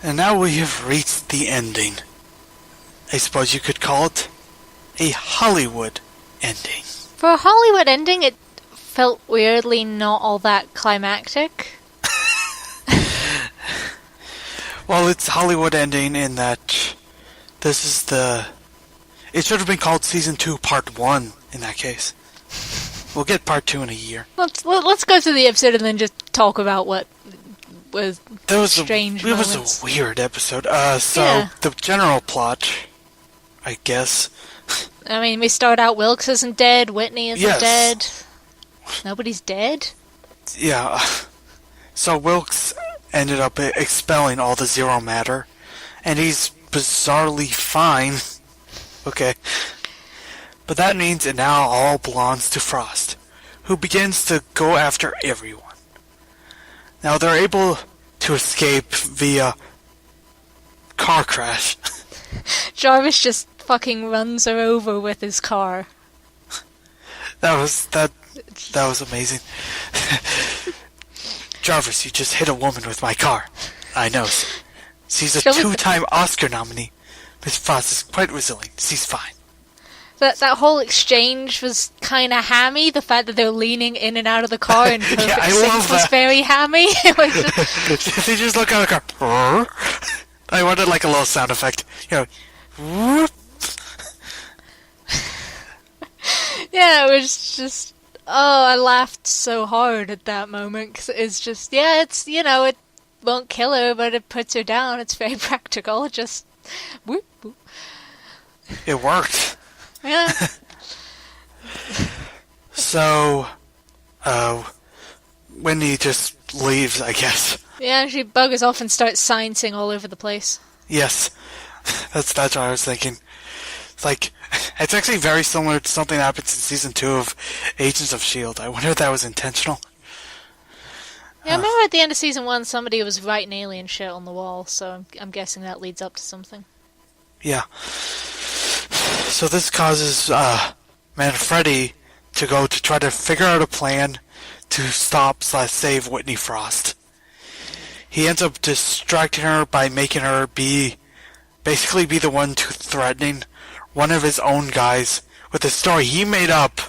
And now we have reached the ending. I suppose you could call it a Hollywood ending. For a Hollywood ending, it felt weirdly not all that climactic. Well, it's Hollywood ending in that this is the... It should have been called Season 2 Part 1 in that case. We'll get Part 2 in a year. Let's go through the episode and then just talk about what was strange moments. It was a weird episode. The general plot, I guess... I mean, we start out Wilkes isn't dead, Whitney isn't dead. Nobody's dead? Yeah. So Wilkes ended up expelling all the zero matter, and he's bizarrely fine. Okay. But that means it now all belongs to Frost, who begins to go after everyone. Now they're able to escape via car crash. Jarvis just fucking runs her over with his car. That was amazing. Jarvis, you just hit a woman with my car. I know. She's a 2-time Oscar nominee. Miss Frost is quite resilient. She's fine. That whole exchange was kind of hammy. The fact that they were leaning in and out of the car in perfect sync was very hammy. It was just... They just look at the car. I wanted like a little sound effect. You know. Whoop. Yeah, it was just... Oh, I laughed so hard at that moment. Cause it's just... Yeah, it's, it won't kill her, but it puts her down. It's very practical. Just... Whoop, whoop. It worked. Yeah. So... Wendy just leaves, I guess. Yeah, she buggers off and starts sciencing all over the place. Yes. That's what I was thinking. It's actually very similar to something that happens in Season 2 of Agents of S.H.I.E.L.D. I wonder if that was intentional. Yeah, I remember at the end of Season 1, somebody was writing alien shit on the wall, so I'm guessing that leads up to something. Yeah. So this causes Manfredi to go to try to figure out a plan to stop/save Whitney Frost. He ends up distracting her by making her basically be the one threatening one of his own guys with a story he made up,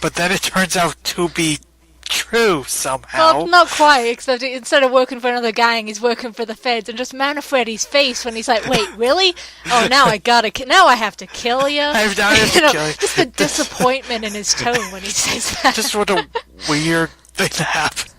but then it turns out to be true somehow. Well, not quite, except instead of working for another gang, he's working for the feds, and just Manfredi's face when he's like, wait, really? Oh, now I have to kill you? I have to kill you. Just the disappointment in his tone when he says that. Just what a weird thing to happen.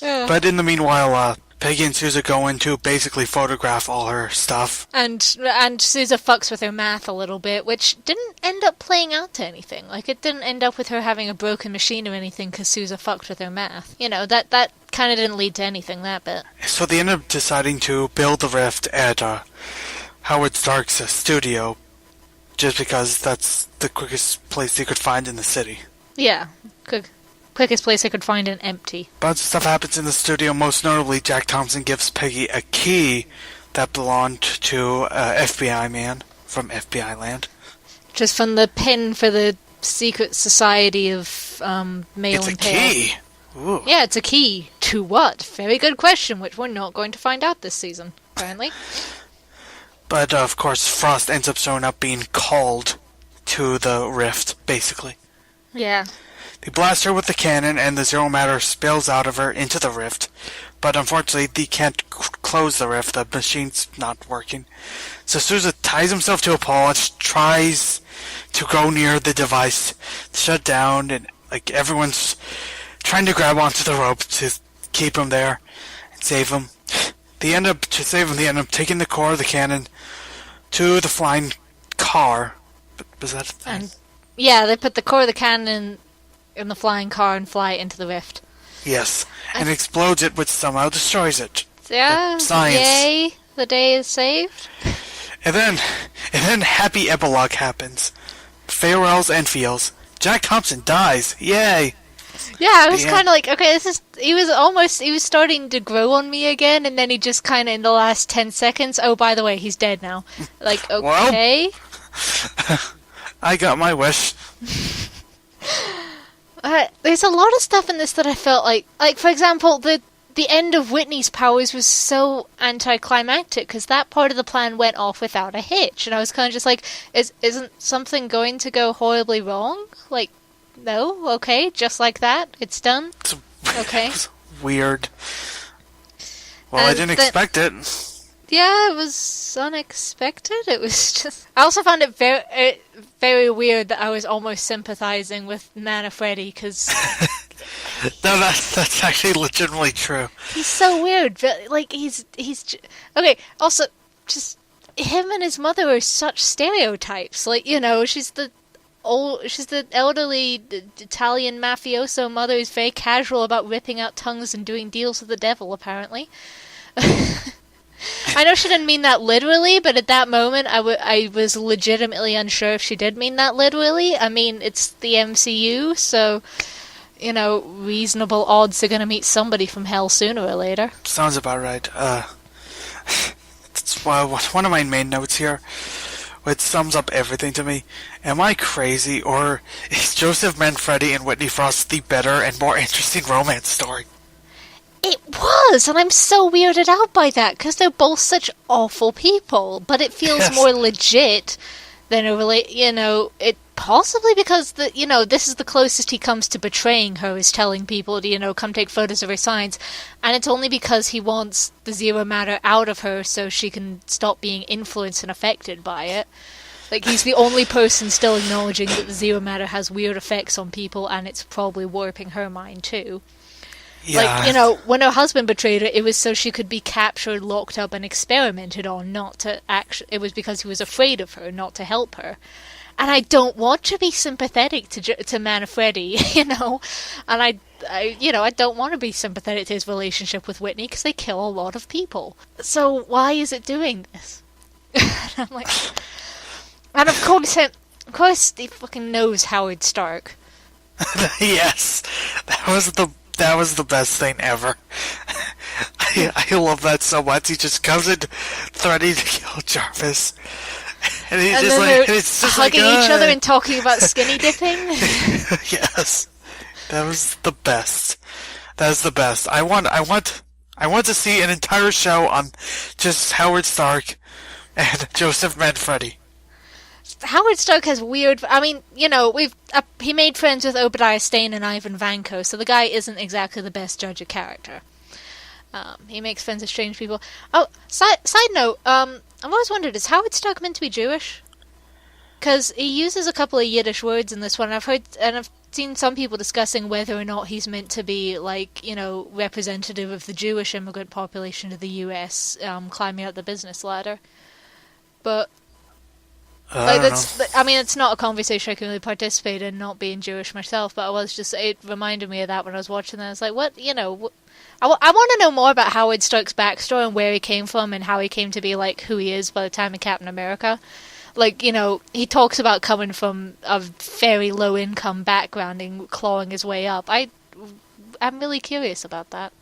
Yeah. But in the meanwhile, Peggy and Sousa go in to basically photograph all her stuff. And Sousa fucks with her math a little bit, which didn't end up playing out to anything. Like, it didn't end up with her having a broken machine or anything because Sousa fucked with her math. That kind of didn't lead to anything, that bit. So they end up deciding to build the rift at Howard Stark's studio, just because that's the quickest place they could find in the city. Yeah, quickest place I could find an empty. Bunch of stuff happens in the studio. Most notably, Jack Thompson gives Peggy a key that belonged to an FBI man from FBI land. Just from the pin for the secret society of male It's a impaired. key! Ooh. Yeah, it's a key. To what? Very good question, which we're not going to find out this season, apparently. But, of course, Frost ends up showing up being called to the rift, basically. Yeah. They blast her with the cannon, and the zero matter spills out of her into the rift. But unfortunately, they can't close the rift. The machine's not working. So Sousa ties himself to a pole and tries to go near the device to shut down, and everyone's trying to grab onto the rope to keep him there and save him. They end up taking the core of the cannon to the flying car. But was that a thing? And yeah, they put the core of the cannon in the flying car and fly it into the rift. Yes, and explodes it, which somehow destroys it. Yeah, science. Yay, the day is saved. And then happy epilogue happens. Farewells and feels. Jack Thompson dies. Yay! Yeah, I was kind of like, okay, he was starting to grow on me again, and then he just kind of, in the last 10 seconds, oh, by the way, he's dead now. Like, okay. Well, I got my wish. There's a lot of stuff in this that I felt like for example, the the end of Whitney's powers was so anticlimactic because that part of the plan went off without a hitch, and I was kind of just like, isn't something going to go horribly wrong? Like, no, okay, just like that, it's done. Okay, it's weird. Well, I didn't expect it. Yeah, it was unexpected. It was just. I also found it very, very weird that I was almost sympathizing with Nana Freddy because. No, that's actually legitimately true. He's so weird. Like he's okay. Also, just him and his mother are such stereotypes. Like she's the elderly Italian mafioso mother who's very casual about ripping out tongues and doing deals with the devil. Apparently. I know she didn't mean that literally, but at that moment I was legitimately unsure if she did mean that literally. I mean, it's the MCU, so, reasonable odds they're going to meet somebody from hell sooner or later. Sounds about right. That's one of my main notes here, which sums up everything to me. Am I crazy, or is Joseph Manfredi and Whitney Frost the better and more interesting romance story? It was, and I'm so weirded out by that, because they're both such awful people, but it feels more legit than it possibly because, this is the closest he comes to betraying her, is telling people to, come take photos of her signs, and it's only because he wants the zero matter out of her so she can stop being influenced and affected by it. Like, he's the only person still acknowledging that the zero matter has weird effects on people, and it's probably warping her mind, too. Yeah. Like, when her husband betrayed her, it was so she could be captured, locked up, and experimented on, not to it was because he was afraid of her, not to help her. And I don't want to be sympathetic to Manfredi, and I don't want to be sympathetic to his relationship with Whitney, because they kill a lot of people. So why is it doing this? And I'm like... And of course he fucking knows Howard Stark. Yes, that was the best thing ever. I love that so much. He just comes in threatening to kill Jarvis, and he's just like, and it's just hugging like, each other and talking about skinny dipping. Yes, that was the best. That is the best. I want to see an entire show on just Howard Stark and Joseph Manfredi. Howard Stark has weird... I mean, he made friends with Obadiah Stane and Ivan Vanko, so the guy isn't exactly the best judge of character. He makes friends with strange people. Oh, side note, I've always wondered, is Howard Stark meant to be Jewish? Because he uses a couple of Yiddish words in this one, and I've seen some people discussing whether or not he's meant to be, representative of the Jewish immigrant population of the US, climbing up the business ladder. But... it's not a conversation I can really participate in, not being Jewish myself, but it reminded me of that when I was watching that. I was like, I want to know more about Howard Stark's backstory and where he came from and how he came to be, who he is by the time of Captain America. He talks about coming from a very low-income background and clawing his way up. I'm really curious about that.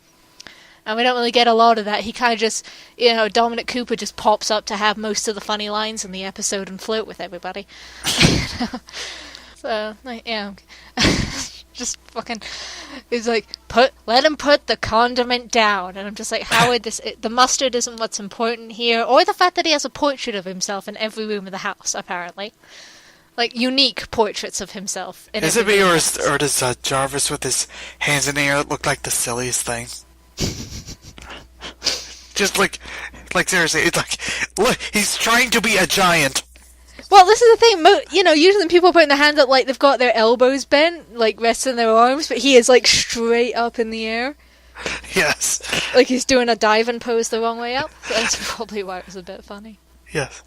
And we don't really get a lot of that. He kind of just, Dominic Cooper just pops up to have most of the funny lines in the episode and flirt with everybody. So, yeah. Just fucking, he's like, let him put the condiment down. And I'm just like, Howard, the mustard isn't what's important here. Or the fact that he has a portrait of himself in every room of the house, apparently. Unique portraits of himself. Is it me, or does Jarvis with his hands in the air look like the silliest thing? Just seriously, it's look, he's trying to be a giant. Well, this is the thing, usually people putting their hands up they've got their elbows bent, resting their arms, but he is straight up in the air. Yes. He's doing a diving pose the wrong way up. That's probably why it was a bit funny. Yes.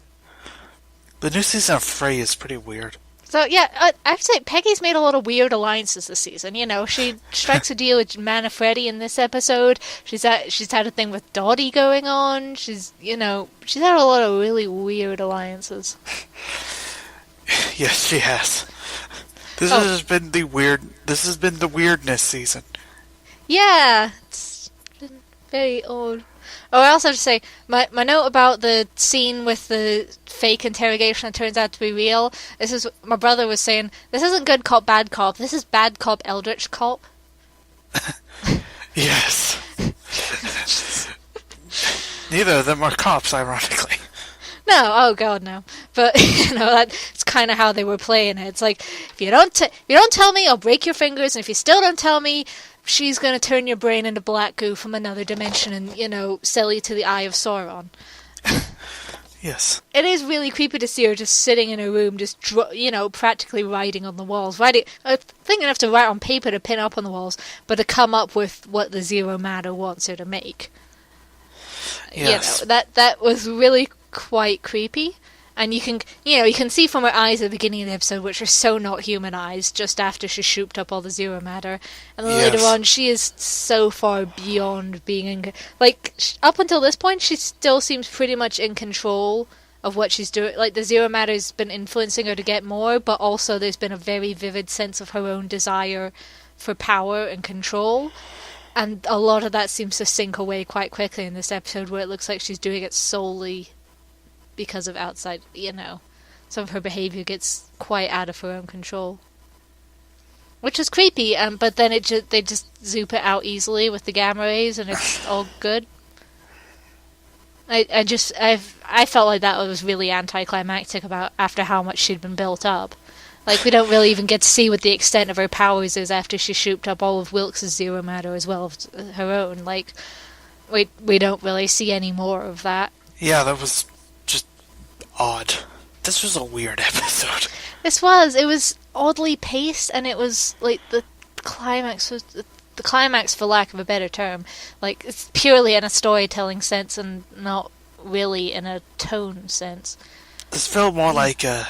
The new season of Frey is pretty weird. So, yeah, I have to say, Peggy's made a lot of weird alliances this season. She strikes a deal with Manfredi in this episode. She's had a thing with Dottie going on. She's had a lot of really weird alliances. Yes, she has. This has been the weirdness season. Yeah, it's been very odd. Oh, I also have to say, my note about the scene with the fake interrogation that turns out to be real, my brother was saying, this isn't good cop, bad cop, this is bad cop, eldritch cop. Yes. Neither of them are cops, ironically. No, oh god, no. But that's kind of how they were playing it. It's like, if you don't tell me, I'll break your fingers, and if you still don't tell me, she's gonna turn your brain into black goo from another dimension and sell you to the Eye of Sauron. Yes. It is really creepy to see her just sitting in her room, just practically writing on the walls, thinking enough to write on paper to pin up on the walls, but to come up with what the zero matter wants her to make. Yes. That was really quite creepy, and you can see from her eyes at the beginning of the episode, which are so not human eyes, just after she shooped up all the zero matter, and then later on she is so far beyond being up until this point she still seems pretty much in control of what she's doing. Like, the zero matter's been influencing her to get more, but also there's been a very vivid sense of her own desire for power and control. And a lot of that seems to sink away quite quickly in this episode, where it looks like she's doing it solely because of outside, some of her behavior gets quite out of her own control. Which is creepy, but then they just zoop it out easily with the gamma rays, and it's all good. I felt like that was really anticlimactic after how much she'd been built up. Like, we don't really even get to see what the extent of her powers is after she shooped up all of Wilkes' zero matter as well as her own. Like, we don't really see any more of that. Yeah, that was just odd. This was a weird episode. It was oddly paced, and it was, like, the climax, for lack of a better term. Like, it's purely in a storytelling sense and not really in a tone sense. This felt more like a...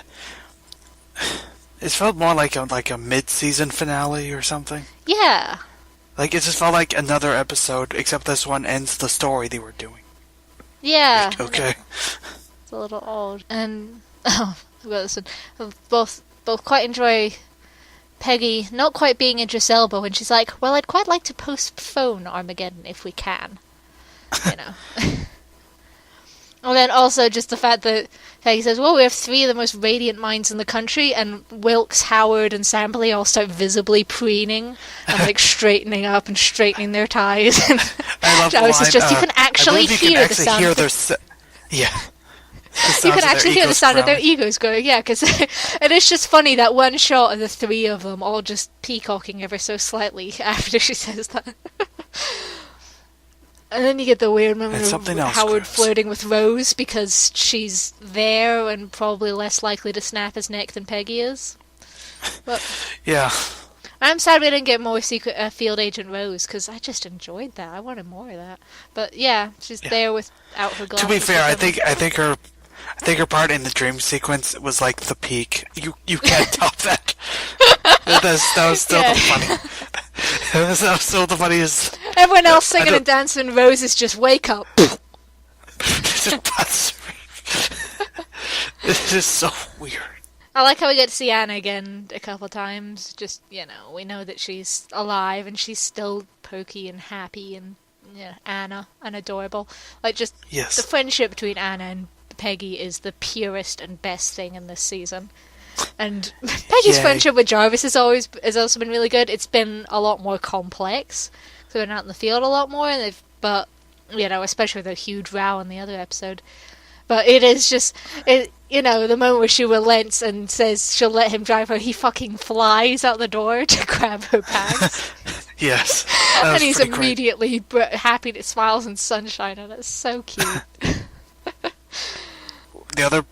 It felt more like a mid-season finale or something. Yeah. Like, it just felt like another episode, except this one ends the story they were doing. Yeah. Like, okay. It's a little odd. And, listen, both quite enjoy Peggy not quite being Idris Elba when she's like, well, I'd quite like to postpone Armageddon if we can. And then also just the fact that Peggy says, well, we have 3 of the most radiant minds in the country, and Wilkes, Howard, and Sampley all start visibly preening and, straightening up and straightening their ties. And I love the line, you can actually hear the sound. Yeah. You can actually hear the sound of their egos going, yeah, because it is just funny that one shot of the 3 of them all just peacocking ever so slightly after she says that. And then you get the weird moment of Howard flirting with Rose because she's there and probably less likely to snap his neck than Peggy is. But yeah. I'm sad we didn't get more secret field agent Rose, because I just enjoyed that. I wanted more of that. But yeah, she's there without her glasses. To be fair, I think her part in the dream sequence was like the peak. You can't top that. That was still the funny. That was still the funniest. Everyone else singing and dancing, Rose is just wake up. This is so weird. I like how we get to see Anna again a couple times. Just, we know that she's alive and she's still pokey and happy and Anna and adorable. Like, just the friendship between Anna and Peggy is the purest and best thing in this season. And Peggy's friendship with Jarvis has also been really good. It's been a lot more complex. So they've been out in the field a lot more, but especially with a huge row in the other episode. But it is just, the moment where she relents and says she'll let him drive her, he fucking flies out the door to grab her bags. Yes. And he's immediately happy that smiles and sunshine, and it's so cute. The other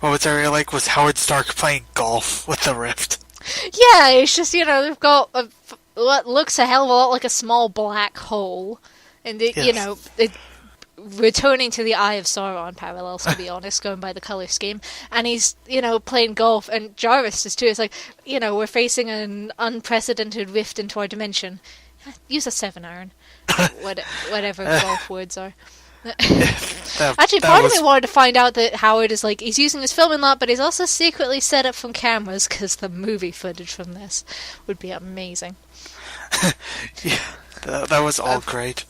moments I really like was Howard Stark playing golf with the Rift. Yeah, it's just, they've got what looks a hell of a lot like a small black hole. And, returning to the Eye of Sauron parallels, to be honest, going by the colour scheme. And he's, playing golf, and Jarvis is too. It's like, we're facing an unprecedented rift into our dimension. Use a 7-iron. Whatever golf words are. Actually, part of me wanted to find out that Howard is he's using his filming lot, but he's also secretly set up some cameras, because the movie footage from this would be amazing. Yeah, that was all great.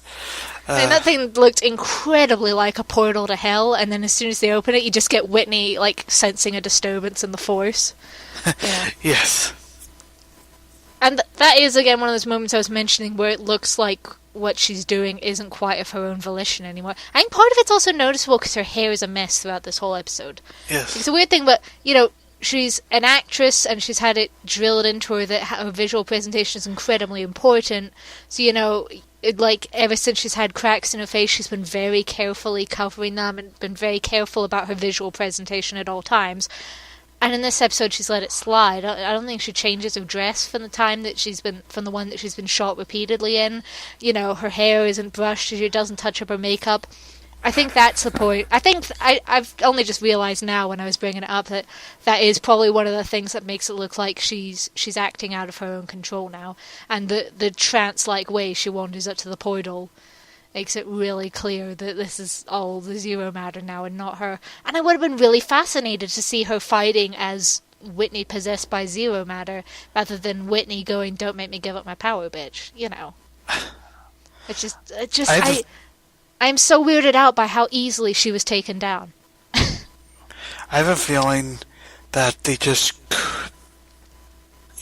And that thing looked incredibly like a portal to hell, and then as soon as they open it, you just get Whitney, sensing a disturbance in the Force. Yeah. Yes. And that is, again, one of those moments I was mentioning where it looks like what she's doing isn't quite of her own volition anymore. I think part of it's also noticeable because her hair is a mess throughout this whole episode. Yes. It's a weird thing, but, you know, she's an actress and she's had it drilled into her that her visual presentation is incredibly important. So, you know, like, ever since she's had cracks in her face, she's been very carefully covering them and been very careful about her visual presentation at all times. And in this episode, she's let it slide. I don't think she changes her dress from from the one that she's been shot repeatedly in. You know, her hair isn't brushed, she doesn't touch up her makeup. I think that's the point. I think I've only just realised now when I was bringing it up that is probably one of the things that makes it look like she's acting out of her own control now. And the trance-like way she wanders up to the portal makes it really clear that this is all the Zero Matter now and not her. And I would have been really fascinated to see her fighting as Whitney possessed by Zero Matter rather than Whitney going, "Don't make me give up my power, bitch." You know. I'm so weirded out by how easily she was taken down. I have a feeling that they just,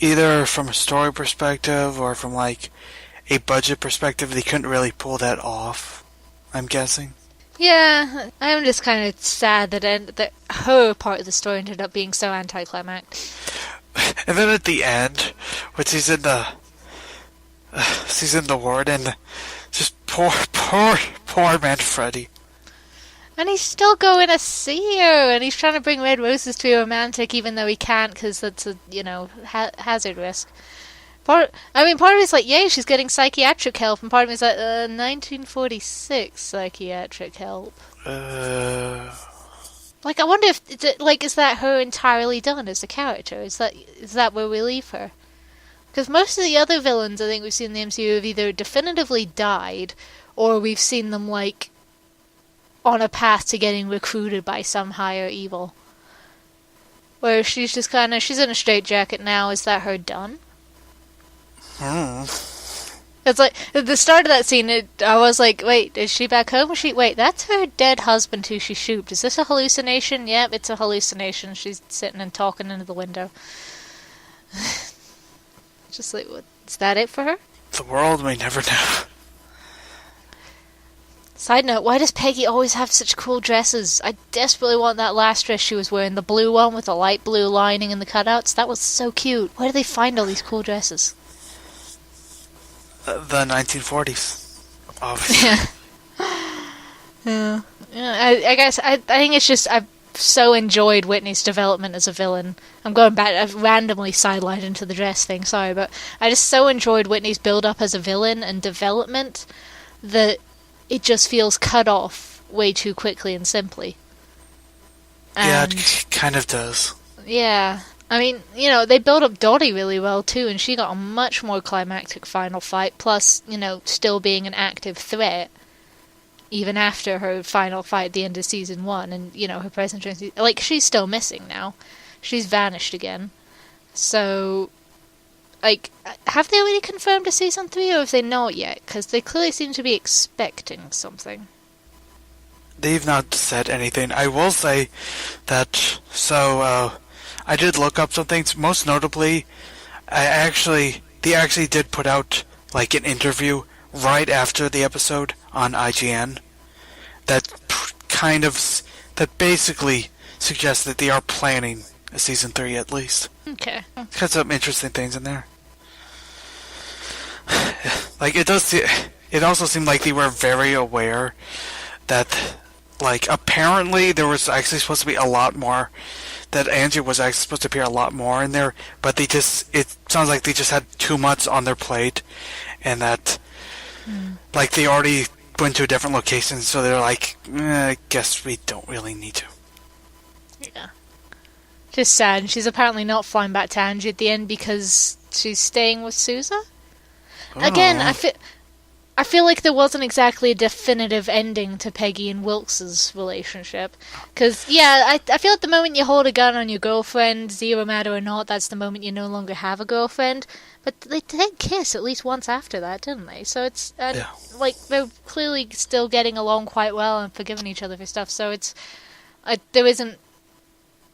either from a story perspective or from like a budget perspective, they couldn't really pull that off, I'm guessing. Yeah, I'm just kind of sad that her part of the story ended up being so anticlimactic. And then at the end, when she's in the ward, and just poor man Freddy. And he's still going to see her, and he's trying to bring red roses to be romantic, even though he can't, because that's a, you know, hazard risk. Part of it's like, yay, she's getting psychiatric help, and part of it's like, 1946 psychiatric help. Like, I wonder if, is that her entirely done as a character? Is that where we leave her? Because most of the other villains I think we've seen in the MCU have either definitively died, or we've seen them, like, on a path to getting recruited by some higher evil. Where she's just kind of, she's in a straitjacket now. Is that her done? It's like, at the start of that scene, I was like, wait, is she back home? Wait, that's her dead husband who she shooped. Is this a hallucination? Yep, it's a hallucination. She's sitting and talking into the window. Just like, what, is that it for her? The world may never know. Side note, why does Peggy always have such cool dresses? I desperately want that last dress she was wearing, the blue one with the light blue lining and the cutouts. That was so cute. Where do they find all these cool dresses? The 1940s, obviously. Yeah. I guess I think it's just I've so enjoyed Whitney's development as a villain. I'm going back. I've randomly sidelined into the dress thing. Sorry, but I just so enjoyed Whitney's build up as a villain and development that it just feels cut off way too quickly and simply. And, yeah, it kind of does. Yeah. I mean, you know, they built up Dottie really well, too, and she got a much more climactic final fight, plus, you know, still being an active threat, even after her final fight at the end of Season 1, and, you know, her presentation, like, she's still missing now. She's vanished again. So, like, have they already confirmed a Season 3, or have they not yet? Because they clearly seem to be expecting something. They've not said anything. I will say that, I did look up some things. Most notably, they actually did put out like an interview right after the episode on IGN that basically suggests that they are planning a season 3 at least. Okay. It's got some interesting things in there. Like it also seemed like they were very aware that like apparently there was actually supposed to be a lot more. That Angie was actually supposed to appear a lot more in there, but it sounds like they just had too much on their plate, and that, like, they already went to a different location, so they're like, I guess we don't really need to. Yeah. Just sad. She's apparently not flying back to Angie at the end because she's staying with Sousa? Again, I feel like there wasn't exactly a definitive ending to Peggy and Wilkes' relationship. Because, yeah, I feel like the moment you hold a gun on your girlfriend, Zero Matter or not, that's the moment you no longer have a girlfriend. But they did kiss at least once after that, didn't they? So it's, like, they're clearly still getting along quite well and forgiving each other for stuff. So it's, there isn't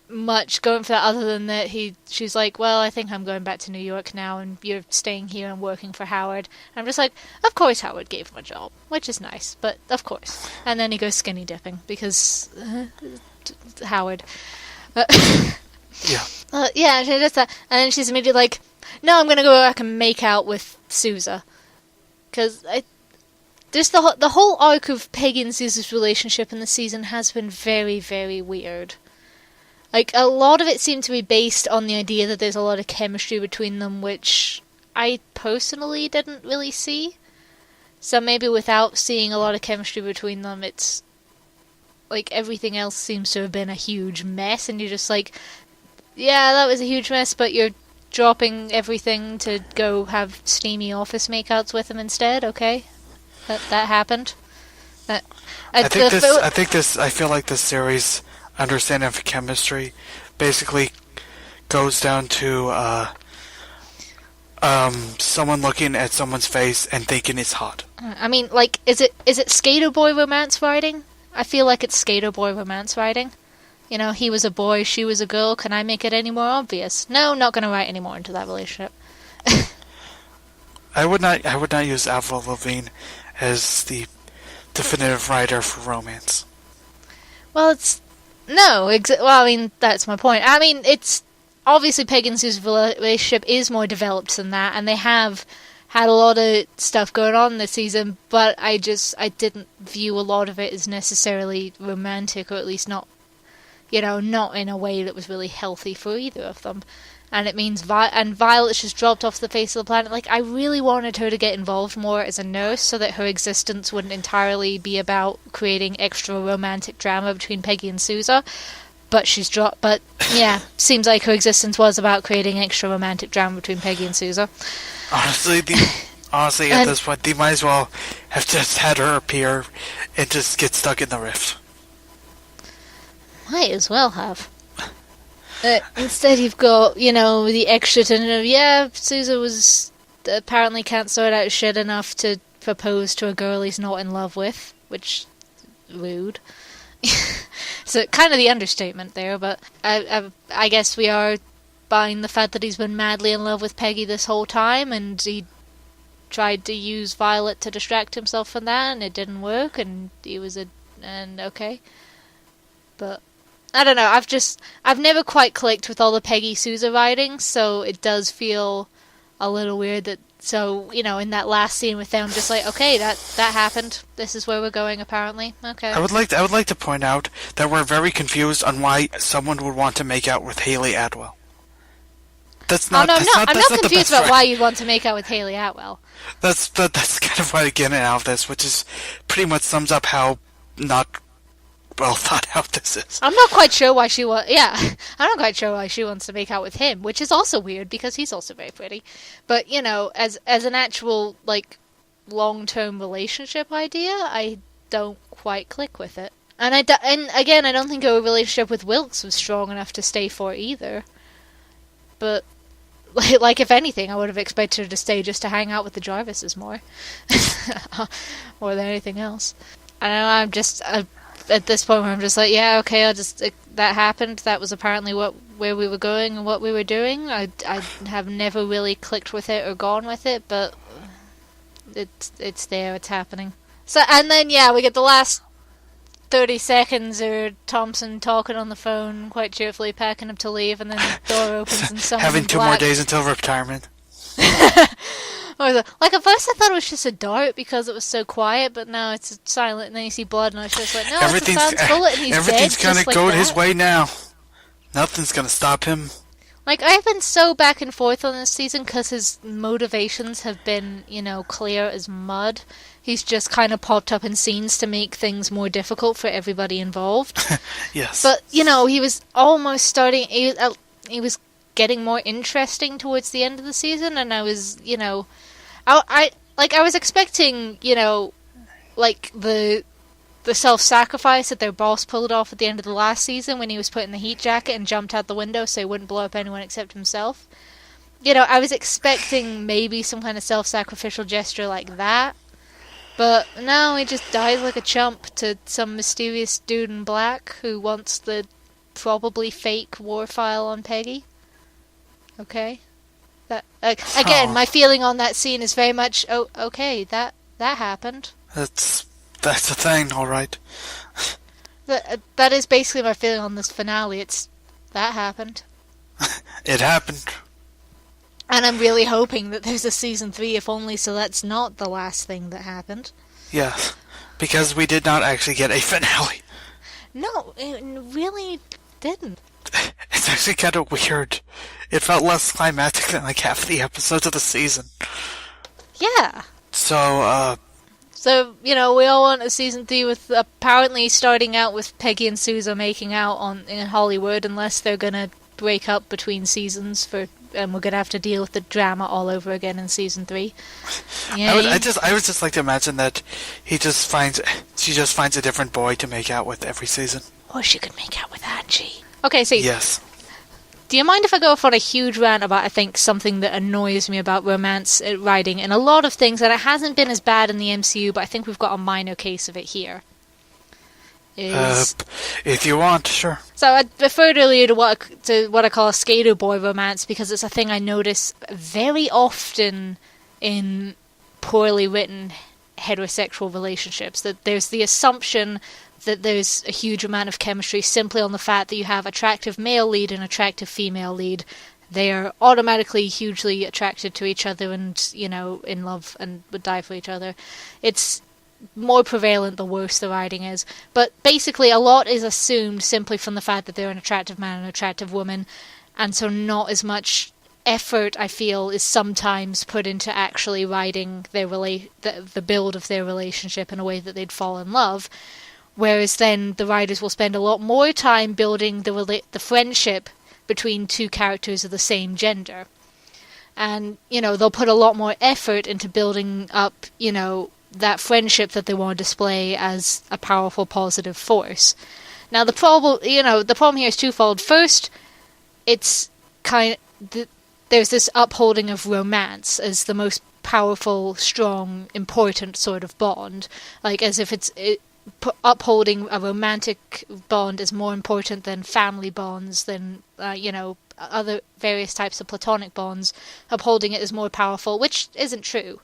much going for that other than that she's like, well, I think I'm going back to New York now and you're staying here and working for Howard. And I'm just like, of course Howard gave him a job, which is nice, but of course. And then he goes skinny dipping because Howard. Yeah. Yeah, she does that. And then she's immediately like, no, I'm going to go back and make out with Sousa. Because there's the whole arc of Peggy and Sousa's relationship in the season has been very, very weird. Like, a lot of it seemed to be based on the idea that there's a lot of chemistry between them, which I personally didn't really see. So maybe without seeing a lot of chemistry between them, it's like everything else seems to have been a huge mess, and you're just like, yeah, that was a huge mess, but you're dropping everything to go have steamy office makeouts with him instead, okay? That happened. I feel like this series understanding of chemistry basically goes down to someone looking at someone's face and thinking it's hot. I mean, like, is it Skater Boy romance writing? I feel like it's Skater Boy romance writing. You know, he was a boy, she was a girl. Can I make it any more obvious? No, not going to write any more into that relationship. I would not use Avril Lavigne as the definitive writer for romance. Well, I mean, that's my point. I mean, it's obviously Peggy and Sue's relationship is more developed than that, and they have had a lot of stuff going on this season, but I didn't view a lot of it as necessarily romantic, or at least not, not in a way that was really healthy for either of them. And it means Violet's just dropped off the face of the planet. Like, I really wanted her to get involved more as a nurse so that her existence wouldn't entirely be about creating extra romantic drama between Peggy and Sousa. But she's dropped. But yeah, seems like her existence was about creating extra romantic drama between Peggy and Sousa. Honestly, at this point, they might as well have just had her appear and just get stuck in the rift. Might as well have. Instead, you've got, the extra tension of, Sousa was apparently can't sort out shit enough to propose to a girl he's not in love with, which rude. So kind of the understatement there, but I guess we are buying the fact that he's been madly in love with Peggy this whole time, and he tried to use Violet to distract himself from that, and it didn't work, and okay. But I don't know, I've never quite clicked with all the Peggy Sousa writing, so it does feel a little weird that, in that last scene with them, just like, okay, that happened, this is where we're going apparently, okay. I would like to point out that we're very confused on why someone would want to make out with Haley Atwell. I'm not confused about why you want to make out with Haley Atwell. That's kind of what I get out of this, which is pretty much sums up how not well thought out this is. I'm not quite sure why she I'm not quite sure why she wants to make out with him, which is also weird because he's also very pretty. But as an actual long-term relationship idea, I don't quite click with it. And again, I don't think a relationship with Wilkes was strong enough to stay for either. But like if anything, I would have expected her to stay just to hang out with the Jarvises more, more than anything else. I don't know. I'm just at this point where I'm just like, yeah, okay, that happened. That was apparently where we were going and what we were doing. I have never really clicked with it or gone with it, but it's there, it's happening. So, and then we get the last 30 seconds of Thompson talking on the phone, quite cheerfully packing up to leave, and then the door opens and someone having 2 more days until retirement. Like, at first I thought it was just a dart because it was so quiet, but now it's silent, and then you see blood, and I was just like, no, it's a found bullet, and he's dead. Everything's gonna go his way now. Nothing's gonna stop him. Like, I've been so back and forth on this season because his motivations have been, clear as mud. He's just kind of popped up in scenes to make things more difficult for everybody involved. Yes. But, he was almost starting, he was getting more interesting towards the end of the season, and I was, I was expecting, the self-sacrifice that their boss pulled off at the end of the last season when he was put in the heat jacket and jumped out the window so he wouldn't blow up anyone except himself. I was expecting maybe some kind of self-sacrificial gesture like that. But no, he just dies like a chump to some mysterious dude in black who wants the probably fake war file on Peggy. Okay? That again, my feeling on that scene is very much, oh, okay, that happened. That's a thing, alright. That is basically my feeling on this finale. It's, that happened. It happened. And I'm really hoping that there's a season 3, if only so that's not the last thing that happened. Yeah, because we did not actually get a finale. No, it really didn't. It's actually kind of weird. It felt less climactic than like half the episodes of the season. Yeah. So, we all want a season 3 with apparently starting out with Peggy and Sousa making out in Hollywood, unless they're gonna break up between seasons and we're gonna have to deal with the drama all over again in season 3. Yeah. I would just like to imagine that she just finds a different boy to make out with every season. Or she could make out with Angie. Okay, so yes. Do you mind if I go off on a huge rant about, I think, something that annoys me about romance writing in a lot of things, and it hasn't been as bad in the MCU, but I think we've got a minor case of it here. If you want, sure. So I referred earlier to what I call a skater boy romance, because it's a thing I notice very often in poorly written heterosexual relationships, that there's the assumption that there's a huge amount of chemistry simply on the fact that you have attractive male lead and attractive female lead. They are automatically hugely attracted to each other and, in love and would die for each other. It's more prevalent the worse the writing is. But basically a lot is assumed simply from the fact that they're an attractive man and an attractive woman, and so not as much effort, I feel, is sometimes put into actually writing the build of their relationship in a way that they'd fall in love. Whereas then the writers will spend a lot more time building the friendship between two characters of the same gender. And, they'll put a lot more effort into building up, that friendship that they want to display as a powerful positive force. Now the problem here is twofold. First, it's there's this upholding of romance as the most powerful, strong, important sort of bond. Like, as if upholding a romantic bond is more important than family bonds, than other various types of platonic bonds. Upholding it is more powerful, which isn't true.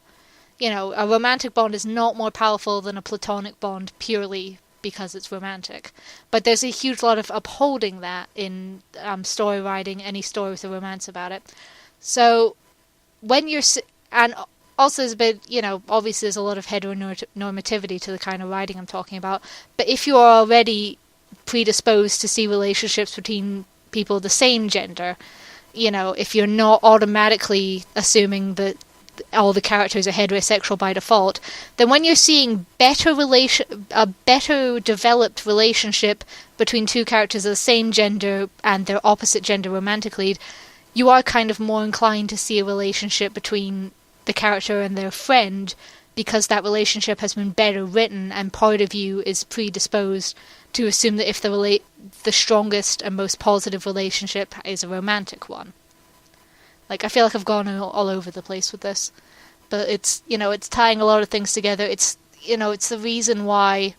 A romantic bond is not more powerful than a platonic bond purely because it's romantic. But there's a huge lot of upholding that in story writing, any story with a romance about it. So when you're and also, there's a bit, obviously there's a lot of heteronormativity to the kind of writing I'm talking about, but if you are already predisposed to see relationships between people of the same gender, if you're not automatically assuming that all the characters are heterosexual by default, then when you're seeing a better developed relationship between two characters of the same gender and their opposite gender romantic lead, you are kind of more inclined to see a relationship between the character and their friend, because that relationship has been better written, and part of you is predisposed to assume that if the strongest and most positive relationship is a romantic one. Like, I feel like I've gone all over the place with this, but it's tying a lot of things together. It's the reason why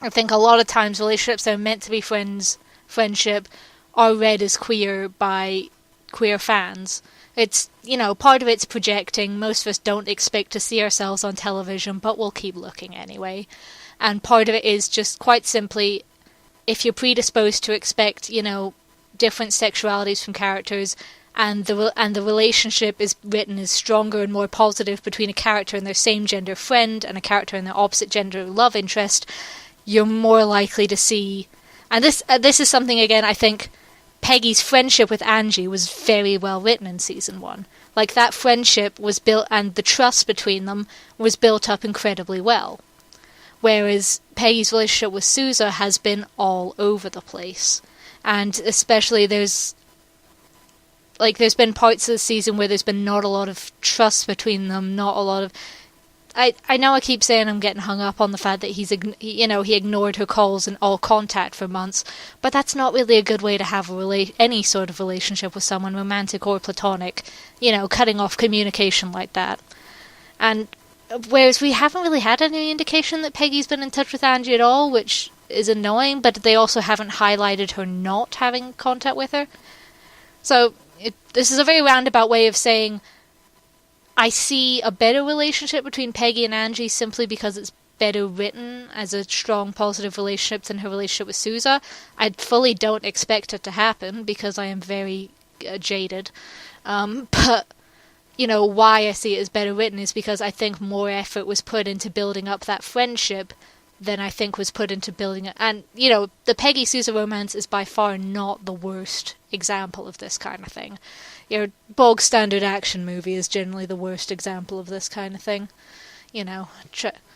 I think a lot of times relationships that are meant to be friendship are read as queer by queer fans. It's, part of it's projecting. Most of us don't expect to see ourselves on television, but we'll keep looking anyway. And part of it is just quite simply, if you're predisposed to expect, different sexualities from characters, and the relationship is written as stronger and more positive between a character and their same gender friend and a character and their opposite gender love interest, you're more likely to see. And this is something, again, I think Peggy's friendship with Angie was very well written in season 1. Like, that friendship was built, and the trust between them was built up incredibly well. Whereas Peggy's relationship with Sousa has been all over the place. And especially there's been parts of the season where there's been not a lot of trust between them, not a lot of... I know I keep saying I'm getting hung up on the fact that he ignored her calls and all contact for months, but that's not really a good way to have any sort of relationship with someone, romantic or platonic, cutting off communication like that. And whereas we haven't really had any indication that Peggy's been in touch with Angie at all, which is annoying, but they also haven't highlighted her not having contact with her. So this is a very roundabout way of saying I see a better relationship between Peggy and Angie simply because it's better written as a strong positive relationship than her relationship with Sousa. I fully don't expect it to happen because I am very jaded. But, you know, why I see it as better written is because I think more effort was put into building up that friendship than I think was put into building it. And, you know, the Peggy Sousa romance is by far not the worst example of this kind of thing. Your bog standard action movie is generally the worst example of this kind of thing. You know,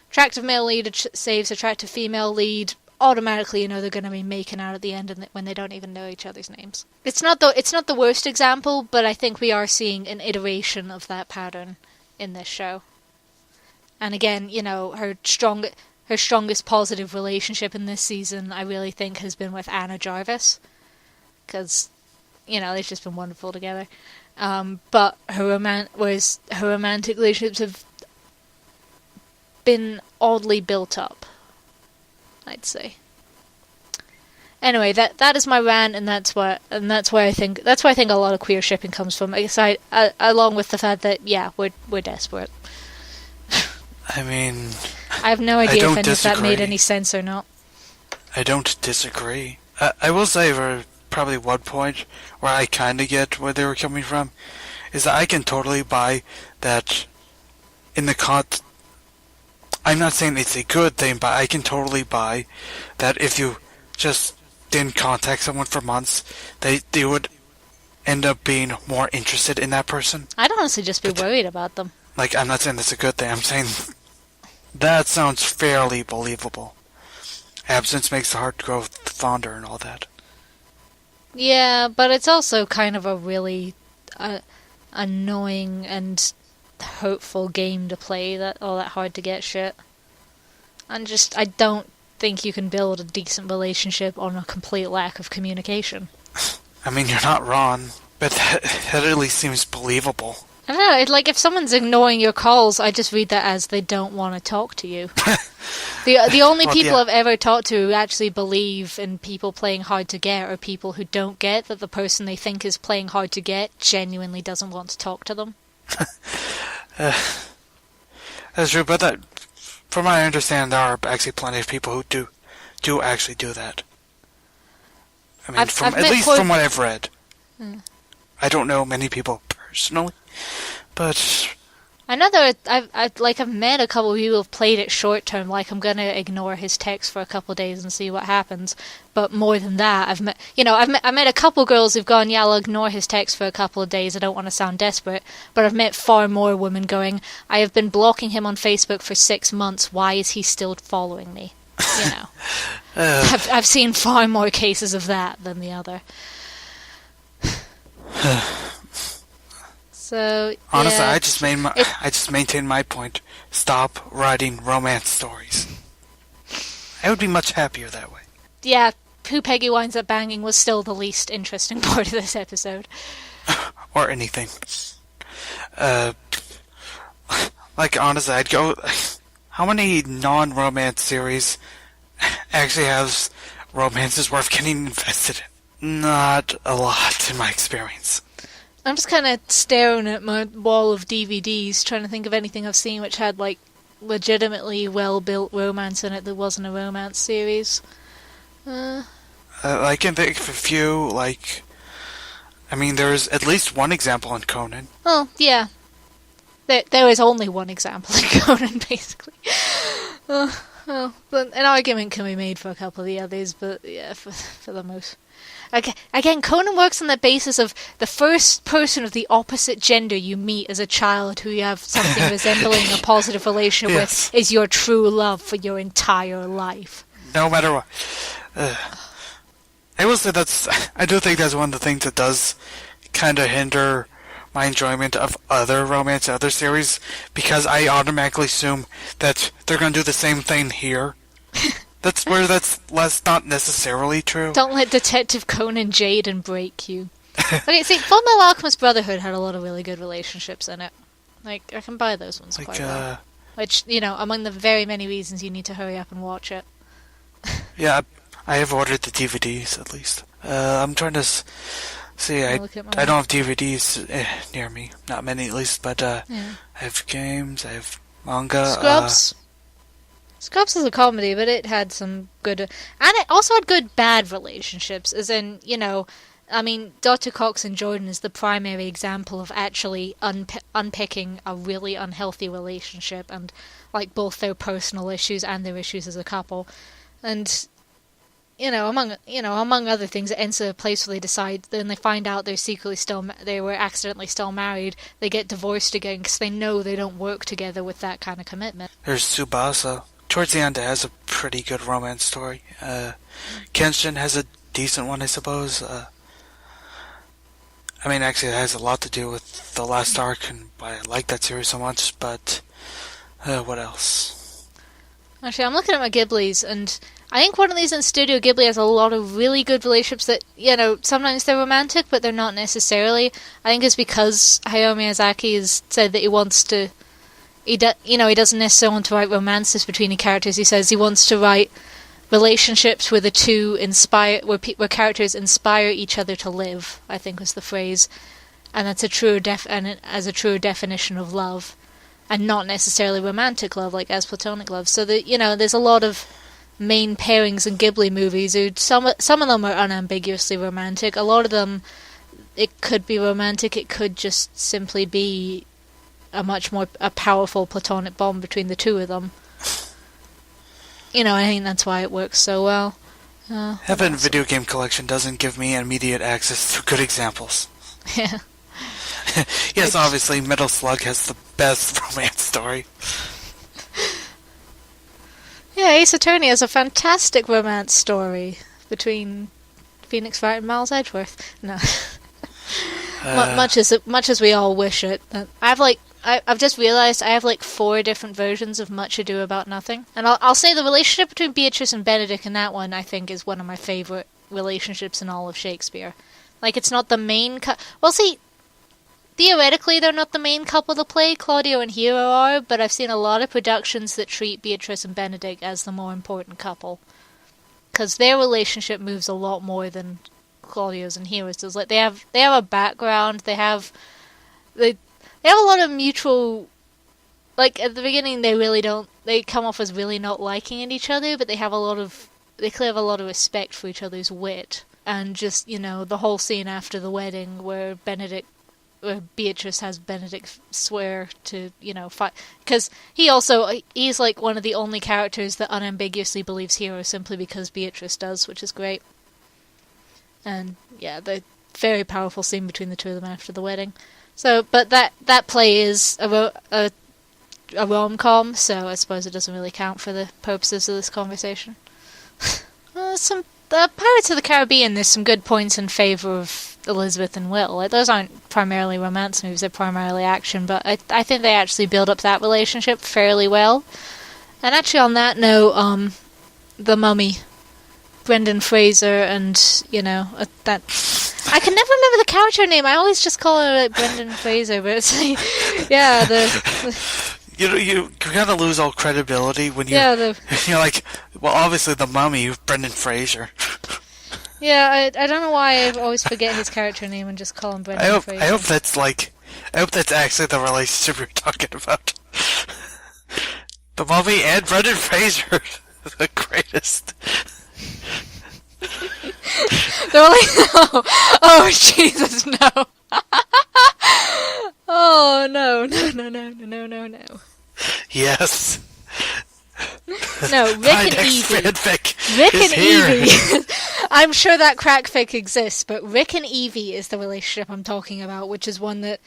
attractive male lead saves attractive female lead. Automatically, you know, they're going to be making out at the end when they don't even know each other's names. It's not the worst example, but I think we are seeing an iteration of that pattern in this show. And again, you know, her strongest positive relationship in this season, I really think, has been with Anna Jarvis. Because, you know, they've just been wonderful together. But her romantic relationships have been oddly built up, I'd say. Anyway, that is my rant, and that's why I think a lot of queer shipping comes from. Along with the fact that we're desperate. I mean, I have no idea if any of that made any sense or not. I don't disagree. I will say for probably one point where I kind of get where they were coming from is that I can totally buy that in the I'm not saying it's a good thing, but I can totally buy that if you just didn't contact someone for months, they would end up being more interested in that person. I'd honestly just be worried about them. Like, I'm not saying that's a good thing. I'm saying that sounds fairly believable. Absence makes the heart grow fonder and all that. Yeah, but it's also kind of a really annoying and hurtful game to play, that hard to get shit. And just, I don't think you can build a decent relationship on a complete lack of communication. I mean, you're not wrong, but that at least seems believable. I don't know, like, if someone's ignoring your calls, I just read that as they don't want to talk to you. The only people I've ever talked to who actually believe in people playing hard to get are people who don't get that the person they think is playing hard to get genuinely doesn't want to talk to them. That's true, but from what I understand, there are actually plenty of people who do actually do that. I mean, from what I've read. I don't know many people personally, but I know that I've met a couple of people who've played it short term, like I'm gonna ignore his text for a couple of days and see what happens. But more than that, I met a couple girls who've gone, yeah, I'll ignore his text for a couple of days. I don't want to sound desperate. But I've met far more women going, I have been blocking him on Facebook for 6 months. Why is he still following me? You know, I've seen far more cases of that than the other. So honestly, I just maintain my point. Stop writing romance stories. I would be much happier that way. Yeah, who Peggy winds up banging was still the least interesting part of this episode. Or anything. Like, honestly, I'd go... How many non-romance series actually has romances worth getting invested in? Not a lot, in my experience. I'm just kind of staring at my wall of DVDs, trying to think of anything I've seen which had, like, legitimately well-built romance in it that wasn't a romance series. I can think of a few, like... I mean, there's at least one example in Conan. Oh, yeah. There is only one example in Conan, basically. Well, but an argument can be made for a couple of the others, but yeah, for the most... Again, Conan works on the basis of the first person of the opposite gender you meet as a child who you have something resembling a positive relationship with is your true love for your entire life. No matter what. I will say I do think that's one of the things that does kind of hinder my enjoyment of other romance, other series, because I automatically assume that they're going to do the same thing here. That's not necessarily true. Don't let Detective Conan jade and break you. Okay, see, Fullmetal Alchemist Brotherhood had a lot of really good relationships in it. Like, I can buy those ones quite well. Which, you know, among the very many reasons you need to hurry up and watch it. Yeah, I have ordered the DVDs at least. I'm trying to see. I Look at I mine. don't have DVDs near me, not many at least. But I Yeah. have games. I have manga. Scrubs. Scrubs is a comedy, but it had some good, and it also had good bad relationships. As in, I mean, Dr. Cox and Jordan is the primary example of actually unpicking a really unhealthy relationship, and like both their personal issues and their issues as a couple. And among other things, it ends at a place where they decide. Then they find out they're secretly they were accidentally still married. They get divorced again because they know they don't work together with that kind of commitment. There's Tsubasa. Towards the end, it has a pretty good romance story. Kenshin has a decent one, I suppose. I mean, actually, it has a lot to do with the last arc, and why I like that series so much. But what else? Actually, I'm looking at my Ghiblis, and I think one of these in Studio Ghibli has a lot of really good relationships that, sometimes they're romantic, but they're not necessarily. I think it's because Hayao Miyazaki has said that he wants to. He doesn't necessarily want to write romances between the characters. He says he wants to write relationships where the two where characters inspire each other to live, I think was the phrase. And that's as a truer definition of love. And not necessarily romantic love, like as platonic love. So that, there's a lot of main pairings in Ghibli movies who some of them are unambiguously romantic. A lot of them, it could be romantic, it could just simply be a powerful platonic bond between the two of them. I think that's why it works so well. Heaven Video Game Collection doesn't give me immediate access to good examples. Yeah. Yes, obviously, Metal Slug has the best romance story. Yeah, Ace Attorney has a fantastic romance story between Phoenix Wright and Miles Edgeworth. No. Much as we all wish it. I've just realized I have 4 different versions of Much Ado About Nothing. And I'll say the relationship between Beatrice and Benedict in that one, I think, is one of my favorite relationships in all of Shakespeare. It's not the main well, see, theoretically they're not the main couple of the play, Claudio and Hero are, but I've seen a lot of productions that treat Beatrice and Benedict as the more important couple. Because their relationship moves a lot more than Claudio's and Hero's does. They have a background, they have a lot of mutual. At the beginning, they come off as really not liking each other, but they clearly have a lot of respect for each other's wit. And just, the whole scene after the wedding where Beatrice has Benedict swear to, fight. Because he's one of the only characters that unambiguously believes Hero simply because Beatrice does, which is great. And, yeah, the very powerful scene between the two of them after the wedding. So, but that play is a rom-com, so I suppose it doesn't really count for the purposes of this conversation. The Pirates of the Caribbean, there's some good points in favour of Elizabeth and Will. Those aren't primarily romance movies, they're primarily action, but I think they actually build up that relationship fairly well. And actually on that note, The Mummy, Brendan Fraser and, that... I can never remember the character name. I always just call her Brendan Fraser, but it's yeah, You kind of lose all credibility when you... Yeah, you're like, well, obviously the Mummy, Brendan Fraser. Yeah, I don't know why I always forget his character name and just call him Brendan Fraser. I hope that's actually the relationship you're talking about. The Mummy and Brendan Fraser, the greatest. They're like, oh Jesus, no. Oh no. Yes. No, Rick and Evie. Rick and Evie. I'm sure that crack fic exists, but Rick and Evie is the relationship I'm talking about, which is one that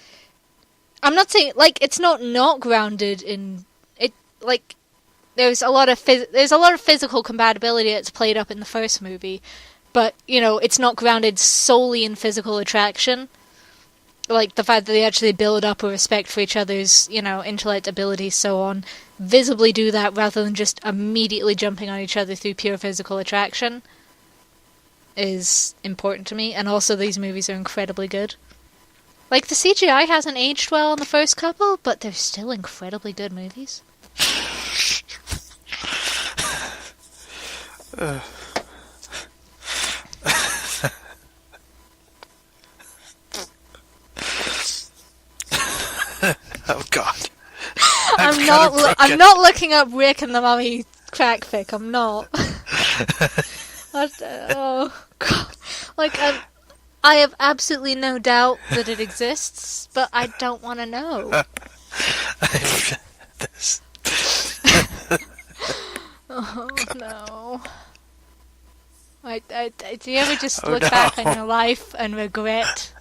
I'm not saying it's not grounded in it. There's a lot of physical compatibility that's played up in the first movie, but it's not grounded solely in physical attraction. The fact that they actually build up a respect for each other's, intellect, abilities, so on, visibly do that rather than just immediately jumping on each other through pure physical attraction is important to me. And also these movies are incredibly good. The CGI hasn't aged well in the first couple, but they're still incredibly good movies. Uh. Oh God. I'm not looking up Rick and the Mummy crack fic. I'm not. Oh God. Like I have absolutely no doubt that it exists, but I don't want to know. This. Oh no. Do you ever just look back on your life and regret?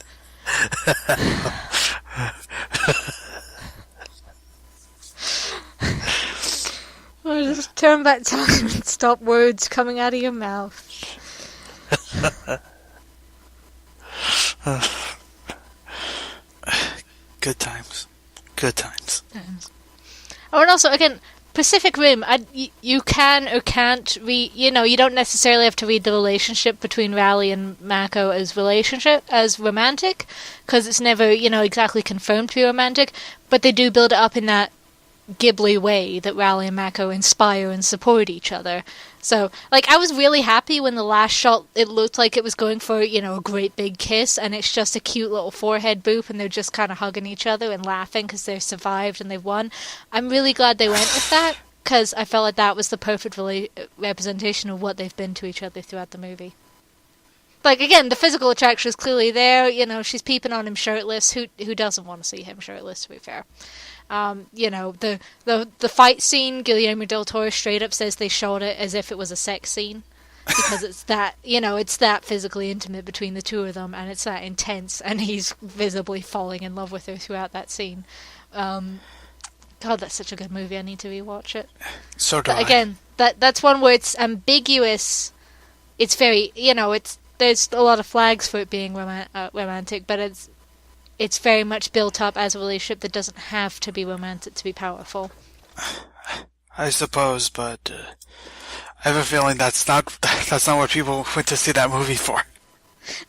Or just turn back time and stop words coming out of your mouth. Good times. Good times. Oh, and also, again, Pacific Rim, you can or can't read, you don't necessarily have to read the relationship between Raleigh and Mako as romantic, because it's never, exactly confirmed to be romantic, but they do build it up in that Ghibli way that Raleigh and Mako inspire and support each other. So, I was really happy when the last shot, it looked like it was going for, a great big kiss, and it's just a cute little forehead boop, and they're just kind of hugging each other and laughing because they've survived and they've won. I'm really glad they went with that, because I felt like that was the perfect representation of what they've been to each other throughout the movie. Again, the physical attraction is clearly there, she's peeping on him shirtless. Who doesn't want to see him shirtless, to be fair? The fight scene, Guillermo del Toro straight up says they shot it as if it was a sex scene, because it's that, it's that physically intimate between the two of them, and it's that intense, and he's visibly falling in love with her throughout that scene. God, that's such a good movie. I need to rewatch it. So do I. Again, that's one where it's ambiguous. It's very, there's a lot of flags for it being romantic, but it's very much built up as a relationship that doesn't have to be romantic to be powerful. I suppose, but I have a feeling that's not what people went to see that movie for.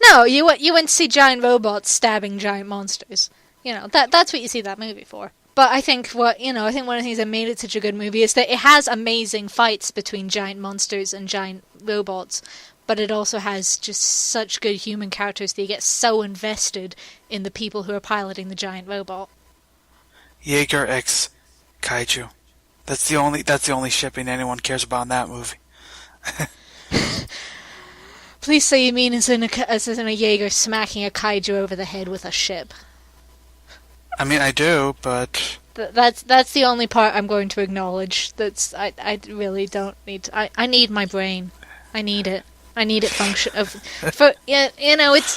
No, you went to see giant robots stabbing giant monsters. That's what you see that movie for. But I think one of the things that made it such a good movie is that it has amazing fights between giant monsters and giant robots, but it also has just such good human characters that you get so invested in the people who are piloting the giant robot. Jaeger x Kaiju. That's the only shipping anyone cares about in that movie. Please say you mean as in a Jaeger smacking a kaiju over the head with a ship. I mean, I do, but that's the only part I'm going to acknowledge. I really don't need to, I need my brain. I need it. I need it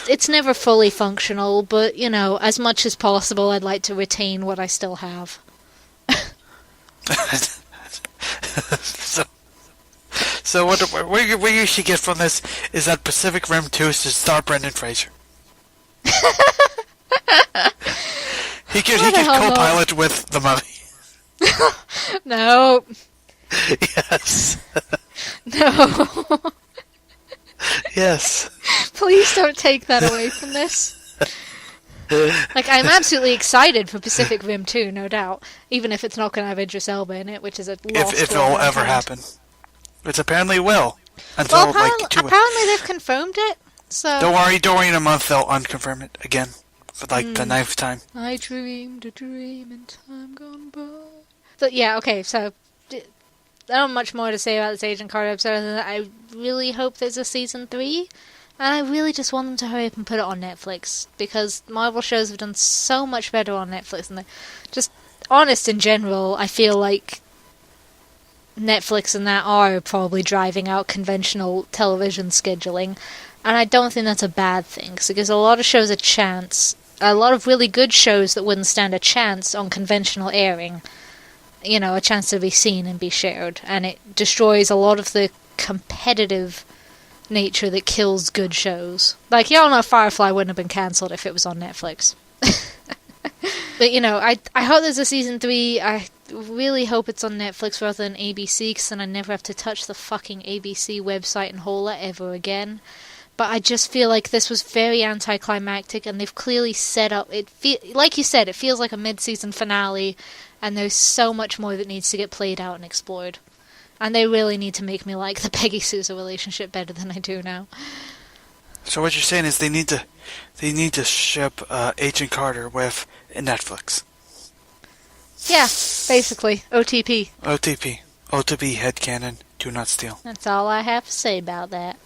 it's never fully functional, but as much as possible, I'd like to retain what I still have. So what you should get from this is that Pacific Rim 2 should star Brendan Fraser. He could co-pilot with the Mummy. No. Yes. No. Yes. Please don't take that away from this. I'm absolutely excited for Pacific Rim 2, no doubt. Even if it's not going to have Idris Elba in it, which is a lost if it'll ever happen. Which apparently will. Until, apparently they've confirmed it, so... Don't worry, in a month they'll unconfirm it again. For, the 9th time. I dreamed a dream in time gone by. But yeah, okay, so... I don't have much more to say about this Agent Carter episode other than I really hope there's a season 3. And I really just want them to hurry up and put it on Netflix. Because Marvel shows have done so much better on Netflix. And just honest in general, I feel like Netflix and that are probably driving out conventional television scheduling. And I don't think that's a bad thing. Because a lot of shows a lot of really good shows that wouldn't stand a chance on conventional airing. A chance to be seen and be shared. And it destroys a lot of the competitive nature that kills good shows. Y'all know Firefly wouldn't have been cancelled if it was on Netflix. But, I hope there's a season 3. I really hope it's on Netflix rather than ABC, because then I never have to touch the fucking ABC website and Hola ever again. But I just feel like this was very anticlimactic, and they've clearly set up... like you said, it feels like a mid-season finale, and there's so much more that needs to get played out and explored. And they really need to make me like the Peggy Sousa relationship better than I do now. So what you're saying is they need to ship Agent Carter with Netflix. Yeah, basically. OTP. OTP. OTP headcanon. Do not steal. That's all I have to say about that.